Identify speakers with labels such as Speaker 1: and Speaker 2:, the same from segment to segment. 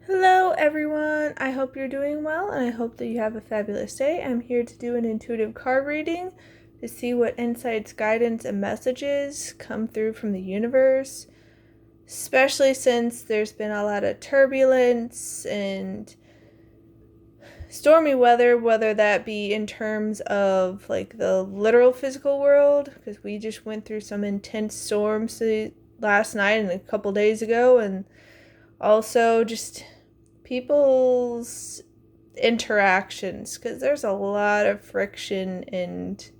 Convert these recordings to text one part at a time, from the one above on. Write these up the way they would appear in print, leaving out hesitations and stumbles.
Speaker 1: Hello, everyone. I hope you're doing well, and I hope that you have a fabulous day. I'm here to do an intuitive card reading to see what insights, guidance, and messages come through from the universe, especially since there's been a lot of turbulence and stormy weather, whether that be in terms of like the literal physical world, because we just went through some intense storms last night and a couple days ago, and also just people's interactions, because there's a lot of friction and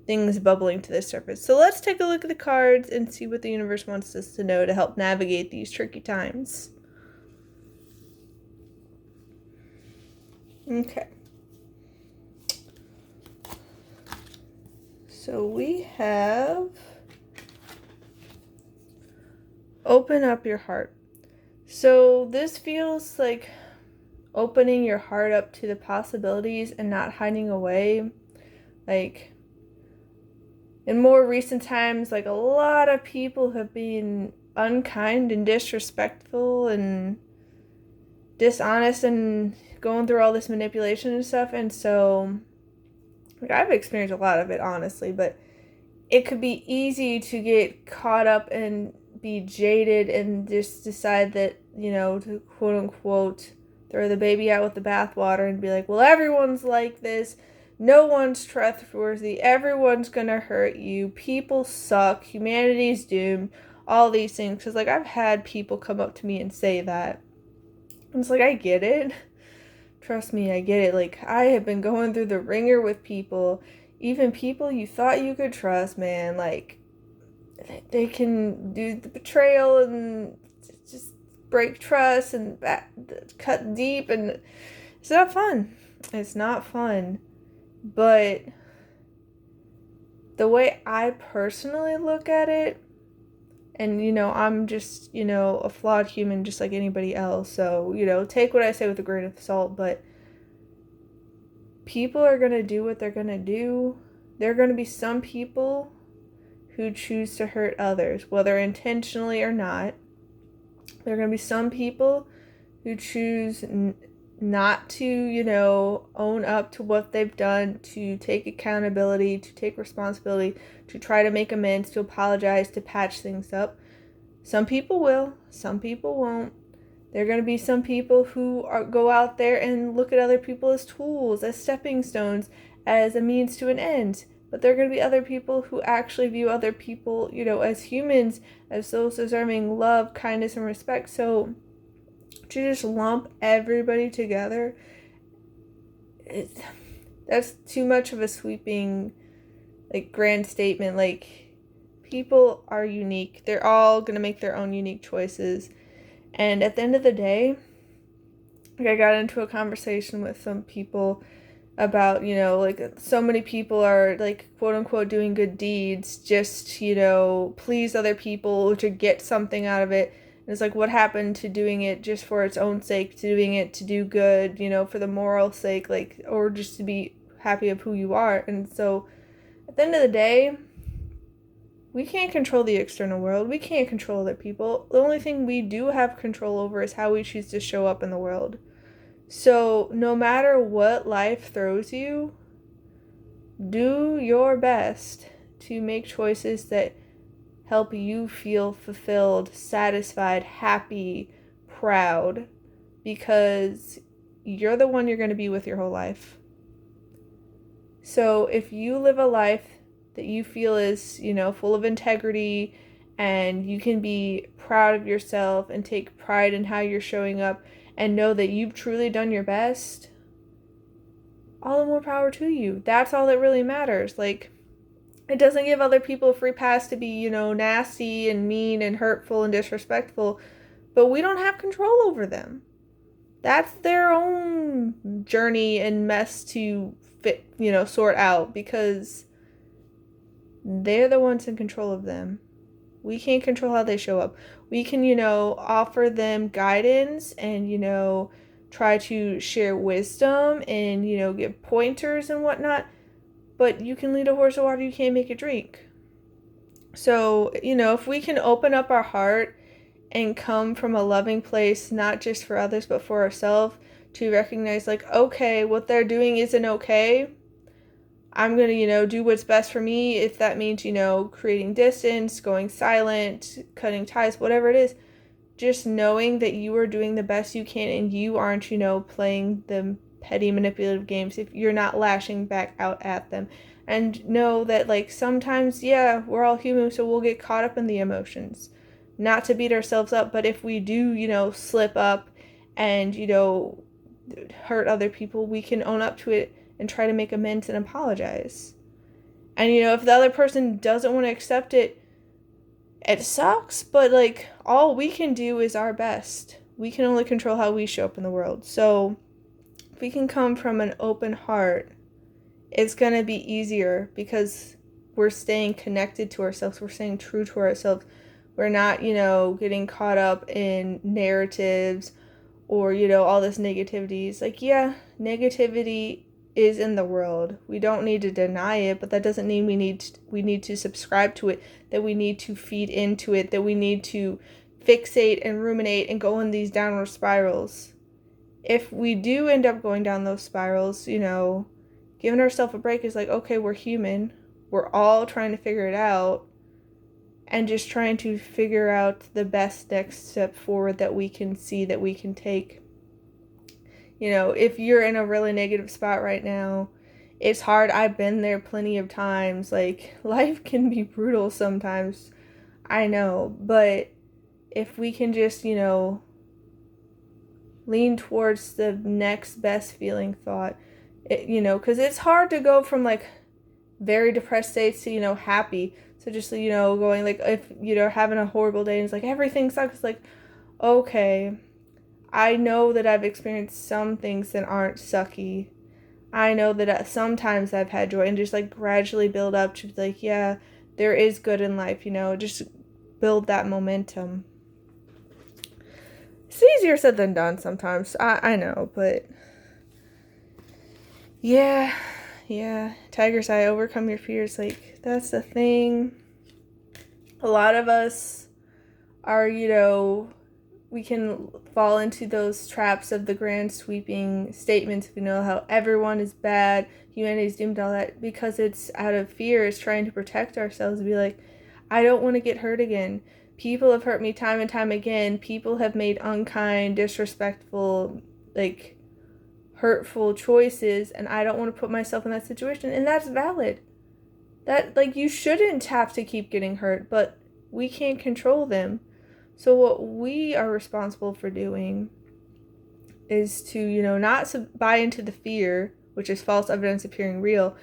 Speaker 1: things bubbling to the surface. So let's take a look at the cards and see what the universe wants us to know to help navigate these tricky times. Okay. So we have open up your heart. So this feels like opening your heart up to the possibilities and not hiding away. Like in more recent times, like a lot of people have been unkind and disrespectful and dishonest and going through all this manipulation and stuff. And so like I've experienced a lot of it, honestly, but it could be easy to get caught up and be jaded and just decide that, to quote unquote throw the baby out with the bathwater and be like, well, everyone's like this. No one's trustworthy. Everyone's gonna hurt you. People suck. Humanity's doomed. All these things. Because, like, I've had people come up to me and say that. And it's like, I get it. Trust me, I get it. Like, I have been going through the ringer with people. Even people you thought you could trust, man. Like, they can do the betrayal and just break trust and cut deep. And it's not fun. It's not fun. But the way I personally look at it, and I'm just, a flawed human just like anybody else. So, take what I say with a grain of salt, but people are going to do what they're going to do. There are going to be some people who choose to hurt others, whether intentionally or not. There are going to be some people who choose not to, own up to what they've done, to take accountability, to take responsibility, to try to make amends, to apologize, to patch things up. Some people will, some people won't. There are going to be some people who go out there and look at other people as tools, as stepping stones, as a means to an end. But there are going to be other people who actually view other people, as humans, as those deserving love, kindness, and respect. So to just lump everybody together, that's too much of a sweeping, like, grand statement. Like, people are unique. They're all going to make their own unique choices. And at the end of the day, like, I got into a conversation with some people about, like, so many people are, like, quote unquote doing good deeds just, please other people to get something out of it. And it's like, what happened to doing it just for its own sake, to doing it to do good, for the moral sake, like, or just to be happy of who you are. And so at the end of the day, we can't control the external world. We can't control other people. The only thing we do have control over is how we choose to show up in the world. So no matter what life throws you, do your best to make choices that help you feel fulfilled, satisfied, happy, proud, because you're the one you're going to be with your whole life. So if you live a life that you feel is, full of integrity, and you can be proud of yourself and take pride in how you're showing up and know that you've truly done your best, all the more power to you. That's all that really matters. Like, it doesn't give other people a free pass to be, nasty and mean and hurtful and disrespectful, but we don't have control over them. That's their own journey and mess to sort out, because they're the ones in control of them. We can't control how they show up. We can, offer them guidance and, try to share wisdom and, give pointers and whatnot. But you can lead a horse to water you can't make it drink. So, if we can open up our heart and come from a loving place, not just for others, but for ourselves, to recognize, like, okay, what they're doing isn't okay. I'm going to, do what's best for me. If that means, creating distance, going silent, cutting ties, whatever it is, just knowing that you are doing the best you can and you aren't, playing the petty manipulative games if you're not lashing back out at them. And know that, like, sometimes, yeah, we're all human, so we'll get caught up in the emotions. Not to beat ourselves up, but if we do, slip up and, hurt other people, we can own up to it and try to make amends and apologize. And, if the other person doesn't want to accept it, it sucks, but, like, all we can do is our best. We can only control how we show up in the world. So if we can come from an open heart, it's going to be easier because we're staying connected to ourselves. We're staying true to ourselves. We're not, getting caught up in narratives or, all this negativity. It's like, yeah, negativity is in the world. We don't need to deny it, but that doesn't mean we need to subscribe to it, that we need to feed into it, that we need to fixate and ruminate and go in these downward spirals. If we do end up going down those spirals, giving ourselves a break is like, okay, we're human. We're all trying to figure it out and just trying to figure out the best next step forward that we can see, that we can take. If you're in a really negative spot right now, it's hard. I've been there plenty of times. Like, life can be brutal sometimes. I know. But if we can just, lean towards the next best feeling thought, because it's hard to go from, like, very depressed states to, happy. So just, going, like, if, having a horrible day and it's like, everything sucks. It's like, okay, I know that I've experienced some things that aren't sucky. I know that sometimes I've had joy, and just, like, gradually build up to be like, yeah, there is good in life, just build that momentum. It's easier said than done sometimes. I know, but yeah, Tiger's Eye, overcome your fears. Like, that's the thing. A lot of us are, we can fall into those traps of the grand sweeping statements, how everyone is bad, humanity's doomed, all that, because it's out of fear. It's trying to protect ourselves, be like, I don't want to get hurt again. People have hurt me time and time again. People have made unkind, disrespectful, like, hurtful choices, and I don't want to put myself in that situation. And that's valid. That, like, you shouldn't have to keep getting hurt, but we can't control them. So what we are responsible for doing is to, not buy into the fear, which is false evidence appearing real,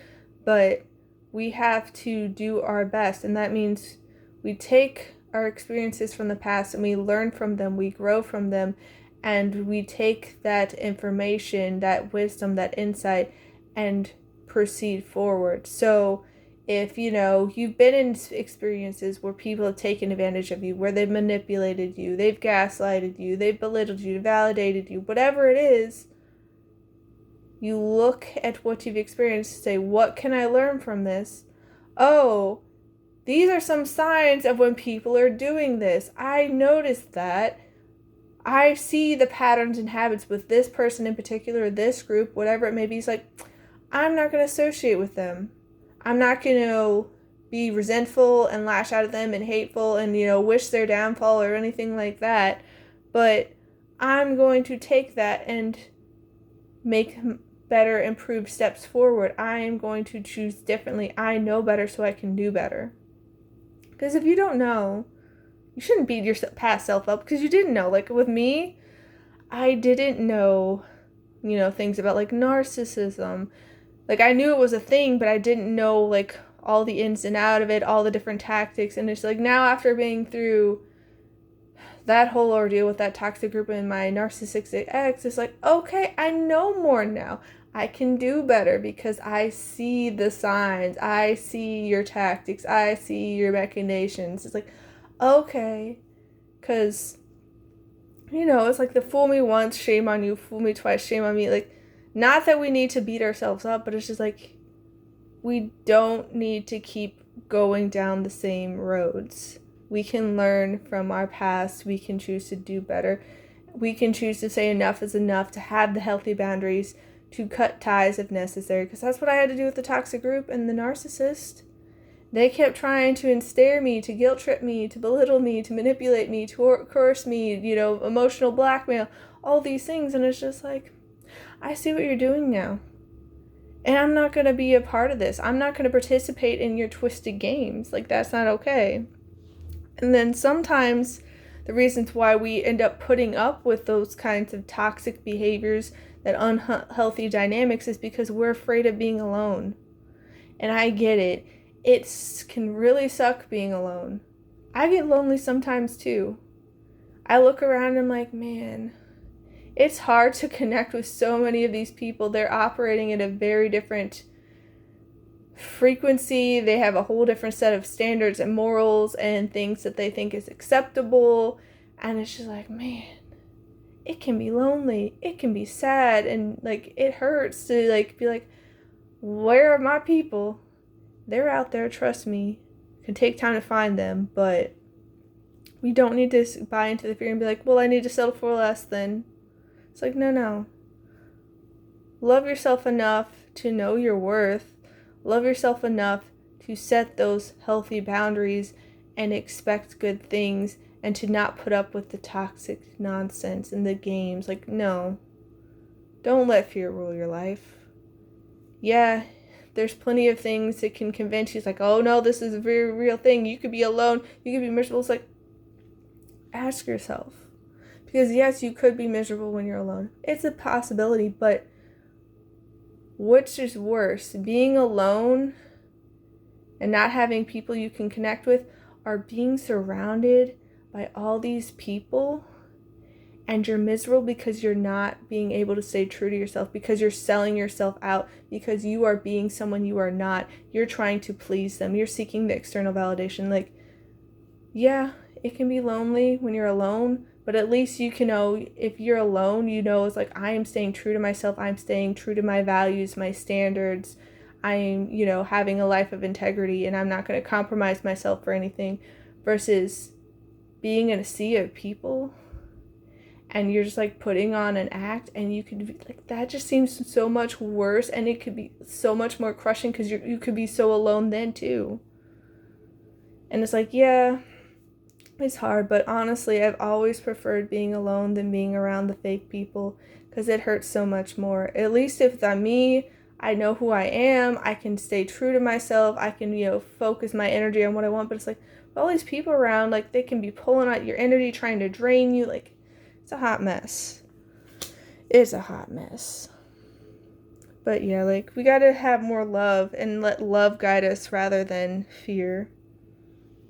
Speaker 1: but we have to do our best. And that means we take our experiences from the past and we learn from them, we grow from them, and we take that information, that wisdom, that insight, and proceed forward. So if, you've been in experiences where people have taken advantage of you, where they've manipulated you, they've gaslighted you, they've belittled you, validated you, whatever it is, you look at what you've experienced and say, what can I learn from this? Oh, these are some signs of when people are doing this. I noticed that. I see the patterns and habits with this person in particular, this group, whatever it may be. It's like, I'm not going to associate with them. I'm not going to be resentful and lash out at them and hateful and, wish their downfall or anything like that. But I'm going to take that and make better, improved steps forward. I am going to choose differently. I know better, so I can do better. Because if you don't know, you shouldn't beat your past self up because you didn't know. Like, with me, I didn't know, things about, like, narcissism. Like, I knew it was a thing, but I didn't know, like, all the ins and out of it, all the different tactics. And it's like, now after being through that whole ordeal with that toxic group and my narcissistic ex, it's like, okay, I know more now. I can do better because I see the signs. I see your tactics. I see your machinations. It's like, okay. Because, it's like the fool me once, shame on you. Fool me twice, shame on me. Like, not that we need to beat ourselves up, but it's just like, we don't need to keep going down the same roads. We can learn from our past. We can choose to do better. We can choose to say enough is enough, to have the healthy boundaries, to cut ties if necessary. Because that's what I had to do with the toxic group and the narcissist. They kept trying to ensnare me, to guilt trip me, to belittle me, to manipulate me, to coerce me, emotional blackmail, all these things. And it's just like, I see what you're doing now. And I'm not going to be a part of this. I'm not going to participate in your twisted games. Like, that's not okay. And then sometimes the reasons why we end up putting up with those kinds of toxic behaviors, that unhealthy dynamics, is because we're afraid of being alone. And I get it. It can really suck being alone. I get lonely sometimes too. I look around and I'm like, man, it's hard to connect with so many of these people. They're operating at a very different frequency. They have a whole different set of standards and morals and things that they think is acceptable. And it's just like, man, it can be lonely. It can be sad. And like, it hurts to like be like, where are my people? They're out there, trust me. It can take time to find them, but we don't need to buy into the fear and be like, well, I need to settle for less then. It's like, no. Love yourself enough to know your worth. Love yourself enough to set those healthy boundaries and expect good things, and to not put up with the toxic nonsense and the games. Like, no. Don't let fear rule your life. Yeah, there's plenty of things that can convince you. It's like, oh no, this is a very real thing. You could be alone. You could be miserable. It's like, ask yourself. Because yes, you could be miserable when you're alone. It's a possibility, but which is worse? Being alone and not having people you can connect with, or being surrounded by all these people and you're miserable because you're not being able to stay true to yourself, because you're selling yourself out, because you are being someone you are not. You're trying to please them. You're seeking the external validation. Like, yeah, it can be lonely when you're alone, but at least you can know, if you're alone, it's like, I am staying true to myself. I'm staying true to my values, my standards. I'm, having a life of integrity, and I'm not going to compromise myself for anything, versus being in a sea of people and you're just like putting on an act, and you could be like, that just seems so much worse, and it could be so much more crushing because you could be so alone then too. And it's like, yeah, it's hard, but honestly, I've always preferred being alone than being around the fake people, because it hurts so much more. At least if I'm me, I know who I am, I can stay true to myself, I can, focus my energy on what I want. But it's like, all these people around, like, they can be pulling out your energy, trying to drain you. Like, it's a hot mess. It's a hot mess. But yeah, like, we gotta have more love and let love guide us rather than fear.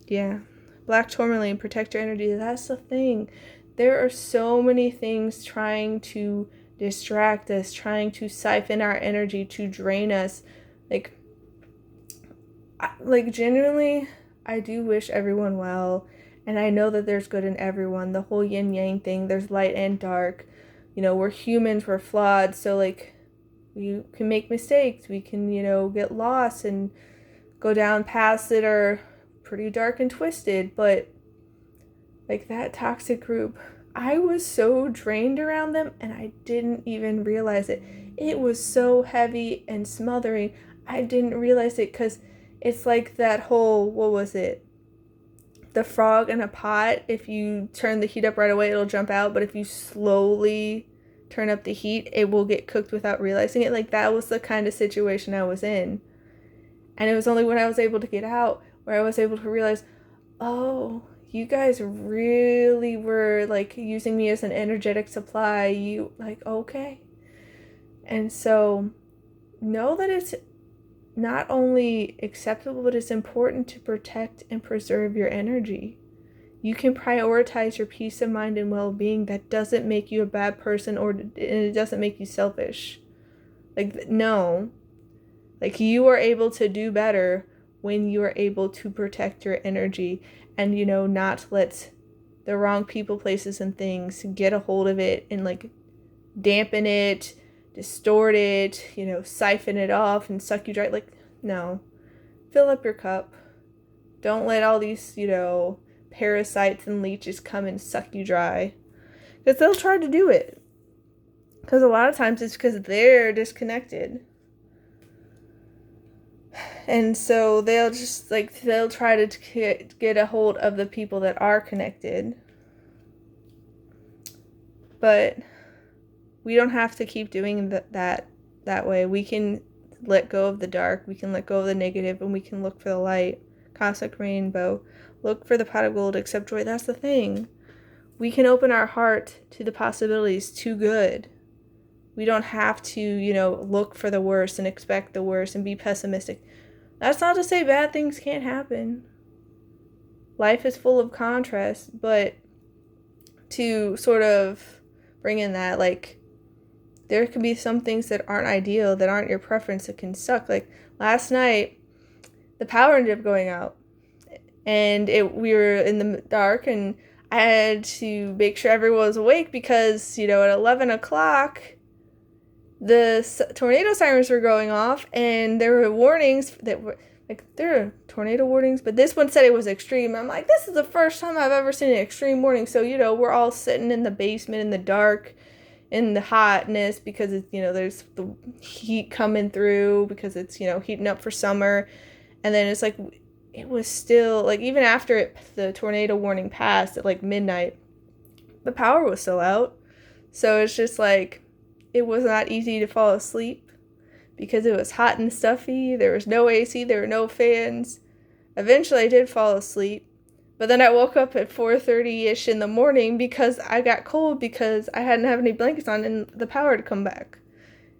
Speaker 1: Yeah. Black tourmaline, protect your energy. That's the thing. There are so many things trying to distract us, trying to siphon our energy, to drain us. Like genuinely, I do wish everyone well. And I know that there's good in everyone. The whole yin yang thing, there's light and dark. We're humans, we're flawed. So like, we can make mistakes. We can, get lost and go down paths that are pretty dark and twisted. But like, that toxic group, I was so drained around them and I didn't even realize it. It was so heavy and smothering. I didn't realize it, because it's like that whole, what was it? The frog in a pot. If you turn the heat up right away, it'll jump out. But if you slowly turn up the heat, it will get cooked without realizing it. Like, that was the kind of situation I was in. And it was only when I was able to get out where I was able to realize, oh, you guys really were like using me as an energetic supply. You like, okay. And so know that it's not only acceptable, but it's important to protect and preserve your energy. You can prioritize your peace of mind and well-being. That doesn't make you a bad person, or it doesn't make you selfish. Like, no. Like, you are able to do better when you are able to protect your energy and, not let the wrong people, places, and things get a hold of it and like dampen it, distort it, siphon it off and suck you dry. Like, no. Fill up your cup. Don't let all these, parasites and leeches come and suck you dry. Because they'll try to do it. Because a lot of times it's because they're disconnected. And so they'll try to get a hold of the people that are connected. But we don't have to keep doing that way. We can let go of the dark. We can let go of the negative, and we can look for the light. Cosmic rainbow. Look for the pot of gold. Accept joy. That's the thing. We can open our heart to the possibilities, to good. We don't have to, look for the worst and expect the worst and be pessimistic. That's not to say bad things can't happen. Life is full of contrast, but to sort of bring in that, like, there can be some things that aren't ideal, that aren't your preference, that can suck. Like, last night, the power ended up going out. And we were in the dark, and I had to make sure everyone was awake because, at 11 o'clock, the tornado sirens were going off, and there were warnings that were, there are tornado warnings, but this one said it was extreme. I'm like, this is the first time I've ever seen an extreme warning. So, we're all sitting in the basement in the dark, in the hotness, because it's, there's the heat coming through, because it's, heating up for summer. And then it's like, it was still, even after the tornado warning passed at, midnight, the power was still out. So it's just, it was not easy to fall asleep because it was hot and stuffy. There was no AC. There were no fans. Eventually, I did fall asleep. But then I woke up at 4:30-ish in the morning because I got cold because I hadn't had any blankets on and the power had come back,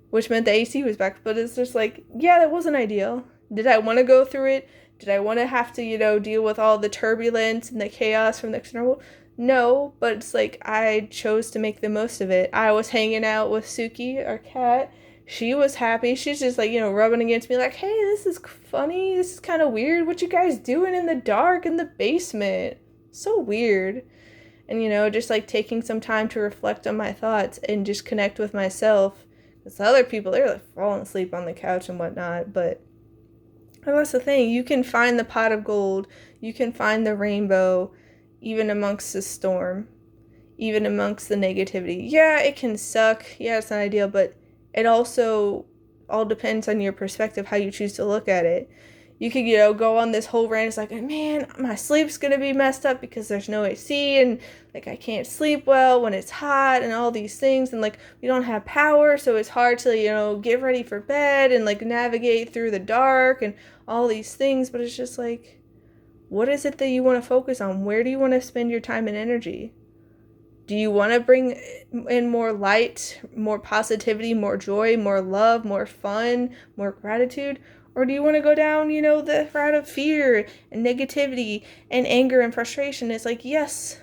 Speaker 1: which meant the AC was back. But it's just that wasn't ideal. Did I want to go through it? Did I want to have to, deal with all the turbulence and the chaos from the external world? No, but it's I chose to make the most of it. I was hanging out with Suki, our cat. She was happy. She's just rubbing against me hey, this is funny. This is kind of weird. What you guys doing in the dark in the basement? So weird. And, just taking some time to reflect on my thoughts and just connect with myself. Because the other people, they're falling asleep on the couch and whatnot. But that's the thing. You can find the pot of gold. You can find the rainbow. Even amongst the storm, even amongst the negativity. Yeah, it can suck. Yeah, it's not ideal, but it also all depends on your perspective, how you choose to look at it. You could, go on this whole rant. It's man, my sleep's going to be messed up because there's no AC and, I can't sleep well when it's hot and all these things. And, we don't have power, so it's hard to, get ready for bed and, navigate through the dark and all these things. But it's just, what is it that you want to focus on? Where do you want to spend your time and energy? Do you want to bring in more light, more positivity, more joy, more love, more fun, more gratitude? Or do you want to go down, the route of fear and negativity and anger and frustration? It's yes,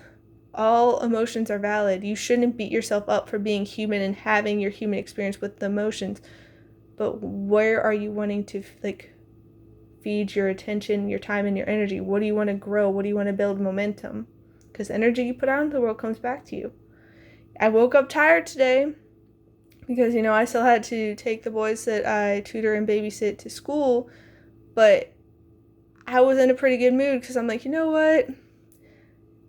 Speaker 1: all emotions are valid. You shouldn't beat yourself up for being human and having your human experience with the emotions. But where are you wanting to, feed your attention, your time, and your energy? What do you want to grow? What do you want to build momentum? Because energy you put out into the world comes back to you. I woke up tired today because, I still had to take the boys that I tutor and babysit to school, but I was in a pretty good mood because I'm you know what?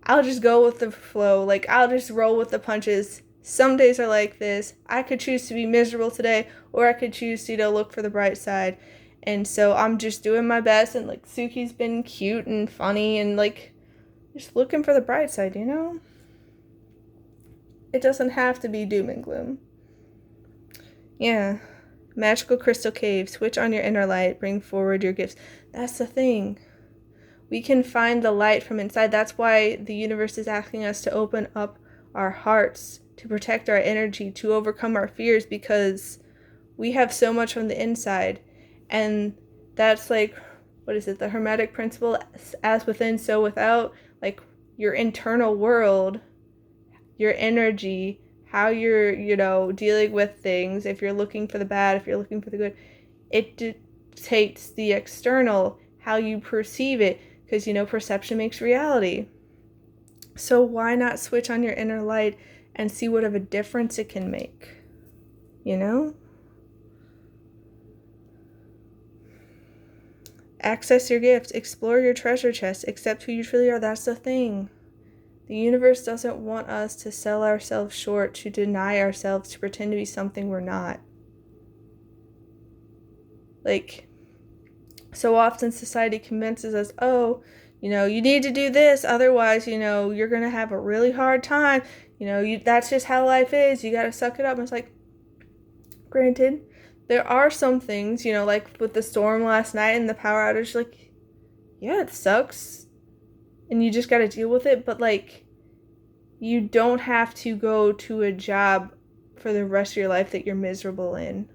Speaker 1: I'll just go with the flow. I'll just roll with the punches. Some days are like this. I could choose to be miserable today, or I could choose to, look for the bright side. And so I'm just doing my best, and Suki's been cute and funny and just looking for the bright side, It doesn't have to be doom and gloom. Yeah. Magical crystal cave. Switch on your inner light. Bring forward your gifts. That's the thing. We can find the light from inside. That's why the universe is asking us to open up our hearts, to protect our energy, to overcome our fears, because we have so much from the inside. And that's what is it? The Hermetic principle, as within, so without. Your internal world, your energy, how you're, dealing with things. If you're looking for the bad, if you're looking for the good, it dictates the external, how you perceive it. Because, perception makes reality. So why not switch on your inner light and see what of a difference it can make? Access your gifts, explore your treasure chest, accept who you truly are. That's the thing. The universe doesn't want us to sell ourselves short, to deny ourselves, to pretend to be something we're not. Like, so often society convinces us, oh, you need to do this, otherwise, you're going to have a really hard time. That's just how life is. You got to suck it up. And it's like, granted, there are some things, like with the storm last night and the power outage, like, yeah, it sucks. And you just got to deal with it. But, like, you don't have to go to a job for the rest of your life that you're miserable in.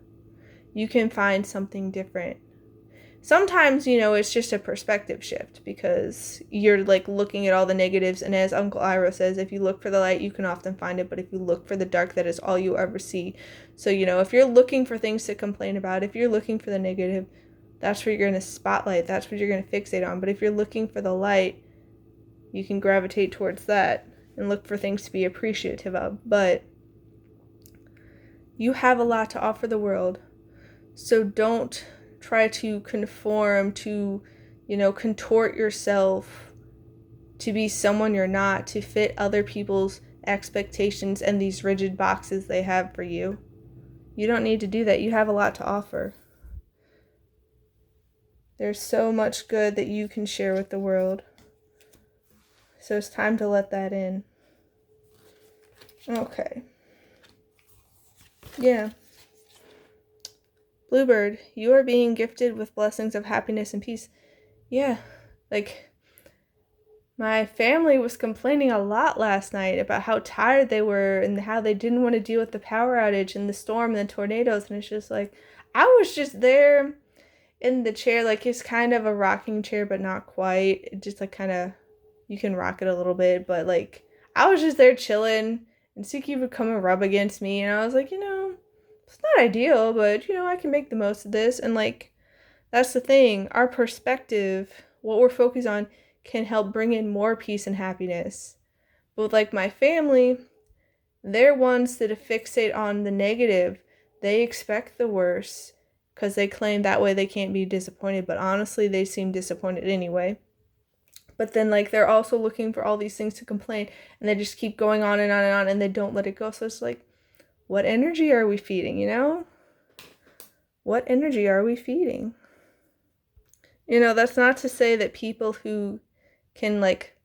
Speaker 1: You can find something different. Sometimes, it's just a perspective shift because you're like looking at all the negatives. And as Uncle Ira says, if you look for the light, you can often find it. But if you look for the dark, that is all you ever see. So, if you're looking for things to complain about, if you're looking for the negative, that's where you're going to spotlight. That's what you're going to fixate on. But if you're looking for the light, you can gravitate towards that and look for things to be appreciative of. But you have a lot to offer the world. So don't try to conform, to, contort yourself to be someone you're not, to fit other people's expectations and these rigid boxes they have for you. You don't need to do that. You have a lot to offer. There's so much good that you can share with the world. So it's time to let that in. Okay. Yeah. Bluebird, you are being gifted with blessings of happiness and peace. Yeah, like, my family was complaining a lot last night about how tired they were and how they didn't want to deal with the power outage and the storm and the tornadoes. And it's just like, I was just there in the chair, like, it's kind of a rocking chair, but not quite. It just, like, kind of, you can rock it a little bit, but, like, I was just there chilling, and Suki would come and rub against me, and I was like, it's not ideal, but, I can make the most of this. And, like, that's the thing. Our perspective, what we're focused on, can help bring in more peace and happiness. But with, like, my family, they're ones that fixate on the negative. They expect the worst because they claim that way they can't be disappointed. But honestly, they seem disappointed anyway. But then, like, they're also looking for all these things to complain, and they just keep going on and on and on, and they don't let it go. So it's like, what energy are we feeding, What energy are we feeding? That's not to say that people who can, like,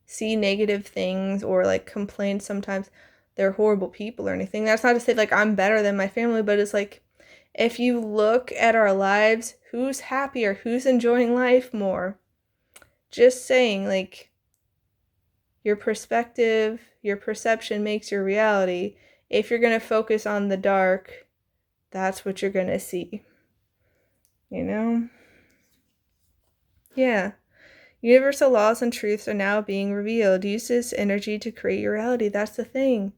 Speaker 1: see negative things or, like, complain sometimes, they're horrible people or anything. That's not to say, like, I'm better than my family, but it's like, if you look at our lives, who's happier, who's enjoying life more? Just saying, like, your perspective, your perception makes your reality. If you're going to focus on the dark, that's what you're going to see. Yeah. Universal laws and truths are now being revealed. Use this energy to create your reality. That's the thing.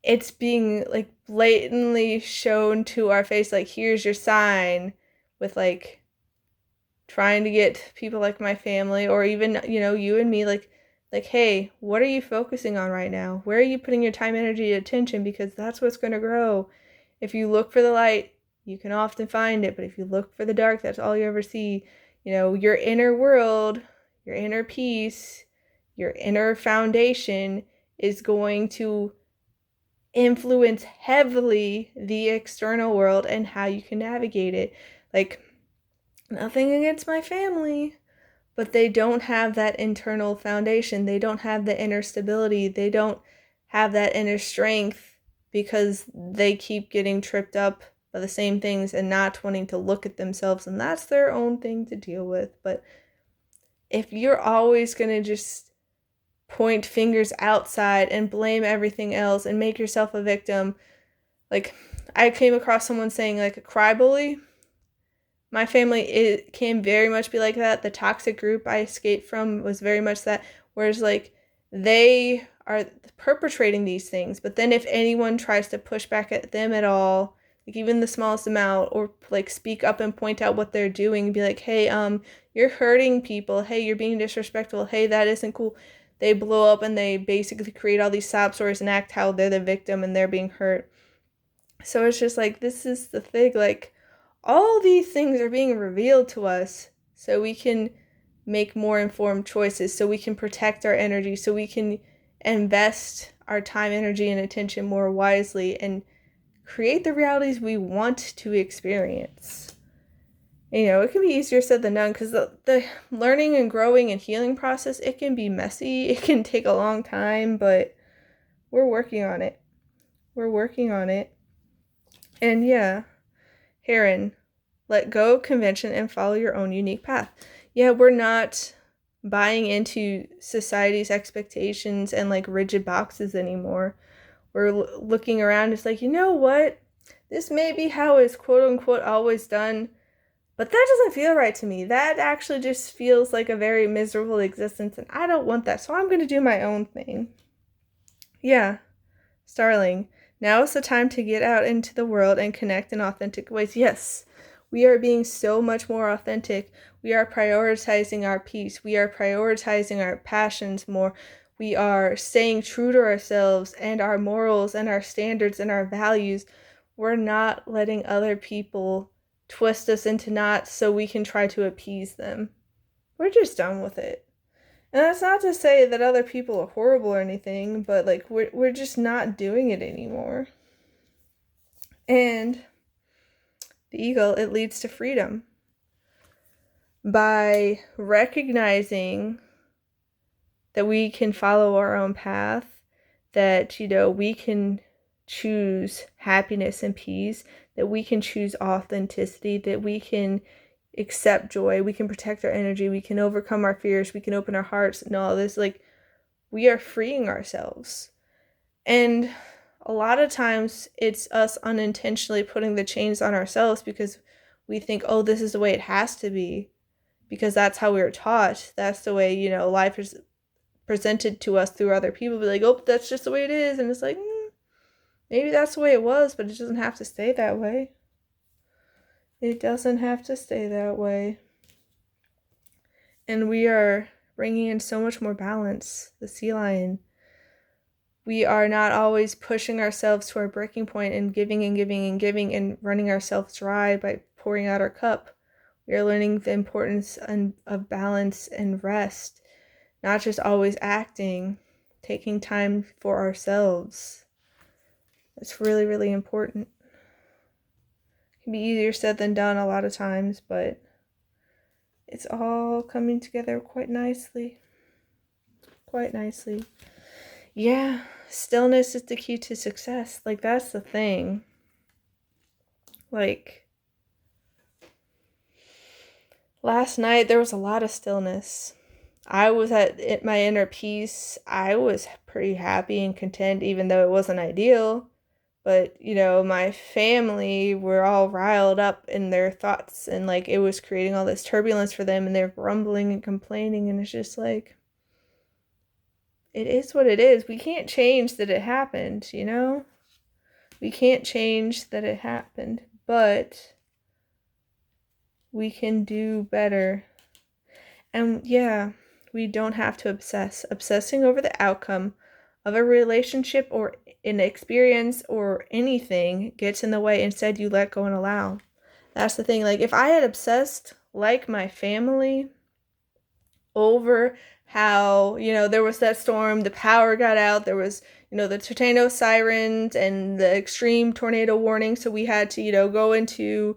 Speaker 1: It's being, like, blatantly shown to our face, like, here's your sign, with, like, trying to get people like my family, or even, you and me, like, hey, what are you focusing on right now? Where are you putting your time, energy, attention? Because that's what's going to grow. If you look for the light, you can often find it. But if you look for the dark, that's all you ever see. Your inner world, your inner peace, your inner foundation is going to influence heavily the external world and how you can navigate it. Like, nothing against my family, but they don't have that internal foundation. They don't have the inner stability. They don't have that inner strength because they keep getting tripped up by the same things and not wanting to look at themselves. And that's their own thing to deal with. But if you're always going to just point fingers outside and blame everything else and make yourself a victim, like, I came across someone saying, like, a cry bully. My family, it can very much be like that. The toxic group I escaped from was very much that. Whereas, like, they are perpetrating these things. But then if anyone tries to push back at them at all, like, even the smallest amount, or, like, speak up and point out what they're doing, be like, hey, you're hurting people. Hey, you're being disrespectful. Hey, that isn't cool. They blow up and they basically create all these sob stories and act how they're the victim and they're being hurt. So it's just like, this is the thing, like, All these things are being revealed to us so we can make more informed choices, so we can protect our energy, so we can invest our time, energy, and attention more wisely and create the realities we want to experience. It can be easier said than done because the learning and growing and healing process, it can be messy. It can take a long time, but we're working on it. We're working on it. And yeah, Heron, let go of convention and follow your own unique path. Yeah, we're not buying into society's expectations and like rigid boxes anymore. We're looking around, it's like, you know what? This may be how it's quote unquote always done, but that doesn't feel right to me. That actually just feels like a very miserable existence, and I don't want that, so I'm going to do my own thing. Yeah, Starling, now is the time to get out into the world and connect in authentic ways. Yes, we are being so much more authentic. We are prioritizing our peace. We are prioritizing our passions more. We are staying true to ourselves and our morals and our standards and our values. We're not letting other people twist us into knots so we can try to appease them. We're just done with it. And that's not to say that other people are horrible or anything, but like we're just not doing it anymore. And the eagle, it leads to freedom. By recognizing that we can follow our own path, that, we can choose happiness and peace, that we can choose authenticity, that we can accept joy, we can protect our energy, we can overcome our fears, we can open our hearts and all this, like, we are freeing ourselves. And a lot of times it's us unintentionally putting the chains on ourselves because we think, oh, this is the way it has to be, because that's how we were taught. That's the way, life is presented to us through other people. Be like, oh, that's just the way it is. And it's like, maybe that's the way it was, but it doesn't have to stay that way. It doesn't have to stay that way. And we are bringing in so much more balance, the sea lion. We are not always pushing ourselves to our breaking point and giving and giving and giving and running ourselves dry by pouring out our cup. We are learning the importance of balance and rest, not just always acting, taking time for ourselves. It's really, really important. It can be easier said than done a lot of times, but it's all coming together quite nicely. Quite nicely. Yeah, stillness is the key to success. Like, that's the thing. Like, last night there was a lot of stillness. I was at my inner peace. I was pretty happy and content, even though it wasn't ideal. But, my family were all riled up in their thoughts, and like it was creating all this turbulence for them, and they're grumbling and complaining, and it's just like, it is what it is. We can't change that it happened, We can't change that it happened, but we can do better. And yeah, we don't have to obsess. Obsessing over the outcome of a relationship or an experience or anything gets in the way. Instead, you let go and allow. That's the thing. Like, if I had obsessed, like my family, over how, there was that storm, the power got out, there was, the tornado sirens and the extreme tornado warning, so we had to, go into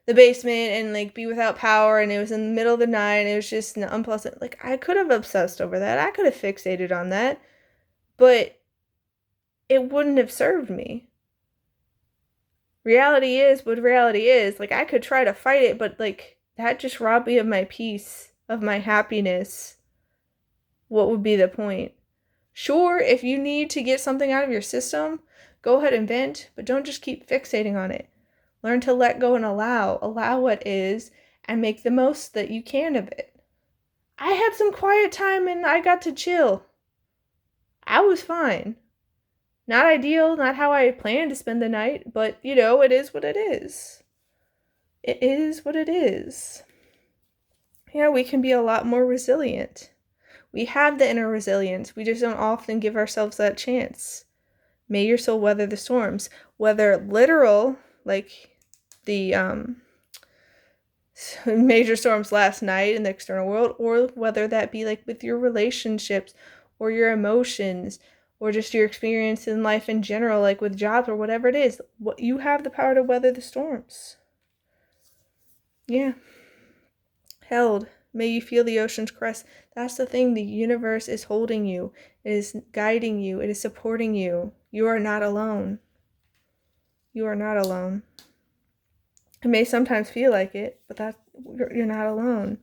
Speaker 1: the basement and like be without power, and it was in the middle of the night, and it was just unpleasant. Like, I could have obsessed over that, I could have fixated on that, but it wouldn't have served me. Reality is what reality is. Like, I could try to fight it, but like, that just robbed me of my peace, of my happiness. What would be the point? Sure, if you need to get something out of your system, go ahead and vent, but don't just keep fixating on it. Learn to let go and allow what is, and make the most that you can of it. I had some quiet time and I got to chill. I was fine. Not ideal, not how I had planned to spend the night, but, it is what it is. It is what it is. Yeah, we can be a lot more resilient. We have the inner resilience. We just don't often give ourselves that chance. May your soul weather the storms. Whether literal, like the major storms last night in the external world, or whether that be like with your relationships or your emotions or just your experience in life in general, like with jobs or whatever it is. What you have the power to weather the storms. Yeah. Held. May you feel the ocean's crest. That's the thing. The universe is holding you. It is guiding you. It is supporting you. You are not alone. You are not alone. It may sometimes feel like it, but you're not alone.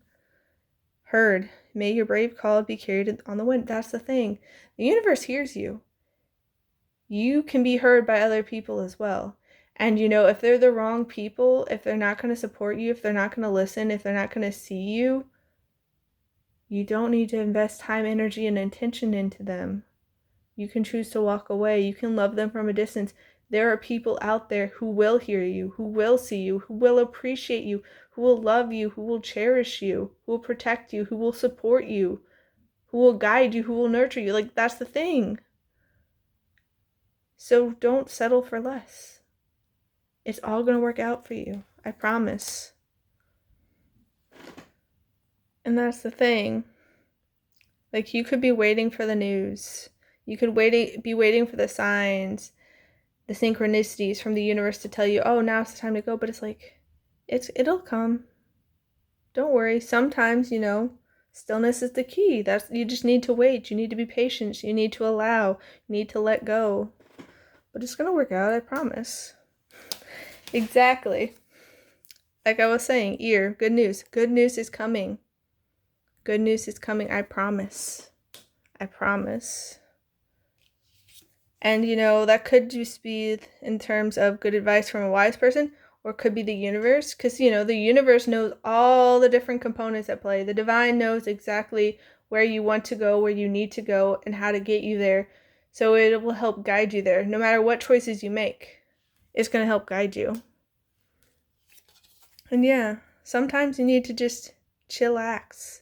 Speaker 1: Heard. May your brave call be carried on the wind. That's the thing. The universe hears you. You can be heard by other people as well. And if they're the wrong people, if they're not going to support you, if they're not going to listen, if they're not going to see you, you don't need to invest time, energy, and intention into them. You can choose to walk away. You can love them from a distance. There are people out there who will hear you, who will see you, who will appreciate you, who will love you, who will cherish you, who will protect you, who will support you, who will guide you, who will nurture you. Like, that's the thing. So don't settle for less. It's all going to work out for you. I promise. And that's the thing. Like, you could be waiting for the news. You could be waiting for the signs, the synchronicities from the universe to tell you, oh, now it's the time to go. But it's like, it'll come. Don't worry. Sometimes, stillness is the key. You just need to wait. You need to be patient. You need to allow. You need to let go. But it's going to work out, I promise. Exactly. Like I was saying, good news. Good news is coming. Good news is coming, I promise. I promise. And, that could just be in terms of good advice from a wise person, or it could be the universe. Because, the universe knows all the different components at play. The divine knows exactly where you want to go, where you need to go, and how to get you there. So it will help guide you there. No matter what choices you make, it's going to help guide you. And yeah, sometimes you need to just chillax.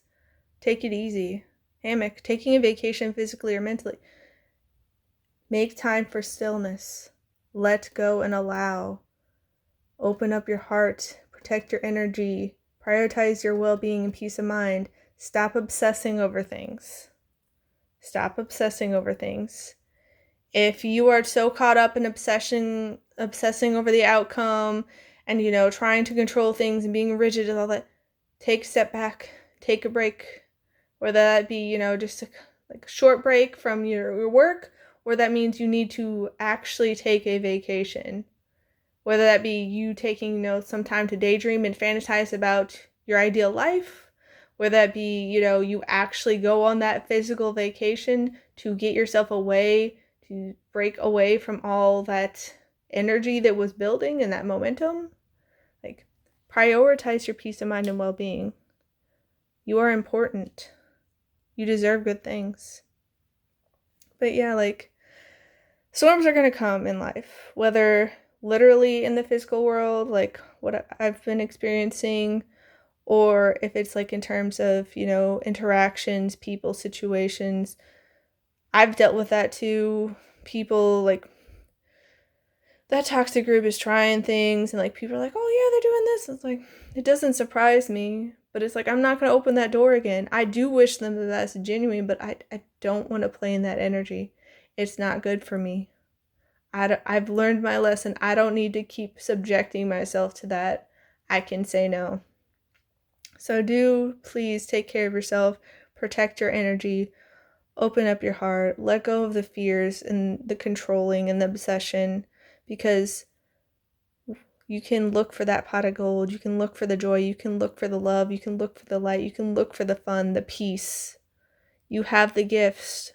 Speaker 1: Take it easy. Hammock. Taking a vacation physically or mentally. Make time for stillness. Let go and allow. Open up your heart. Protect your energy. Prioritize your well-being and peace of mind. Stop obsessing over things. Stop obsessing over things. If you are so caught up in obsessing over the outcome and, trying to control things and being rigid and all that, take a step back. Take a break. Whether that be, just a short break from your work, or that means you need to actually take a vacation. Whether that be you taking, some time to daydream and fantasize about your ideal life. Whether that be, you actually go on that physical vacation to get yourself away, to break away from all that energy that was building and that momentum. Like, prioritize your peace of mind and well-being. You are important. You deserve good things. But yeah, storms are going to come in life, whether literally in the physical world, like what I've been experiencing, or if it's in terms of, interactions, people, situations. I've dealt with that too. People, that toxic group is trying things, and people are like, oh yeah, they're doing this. It's it doesn't surprise me. But it's I'm not going to open that door again. I do wish them that that's genuine, but I don't want to play in that energy. It's not good for me. I've learned my lesson. I don't need to keep subjecting myself to that. I can say no. So do please take care of yourself. Protect your energy. Open up your heart. Let go of the fears and the controlling and the obsession, because you can look for that pot of gold. You can look for the joy. You can look for the love. You can look for the light. You can look for the fun, the peace. You have the gifts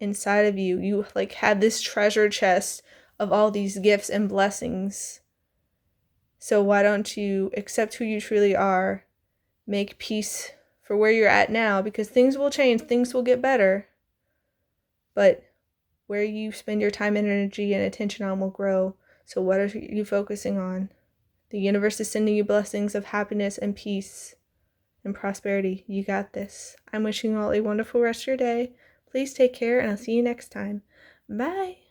Speaker 1: inside of you. You have this treasure chest of all these gifts and blessings. So why don't you accept who you truly are? Make peace for where you're at now, because things will change. Things will get better. But where you spend your time and energy and attention on will grow. So what are you focusing on? The universe is sending you blessings of happiness and peace and prosperity. You got this. I'm wishing you all a wonderful rest of your day. Please take care, and I'll see you next time. Bye.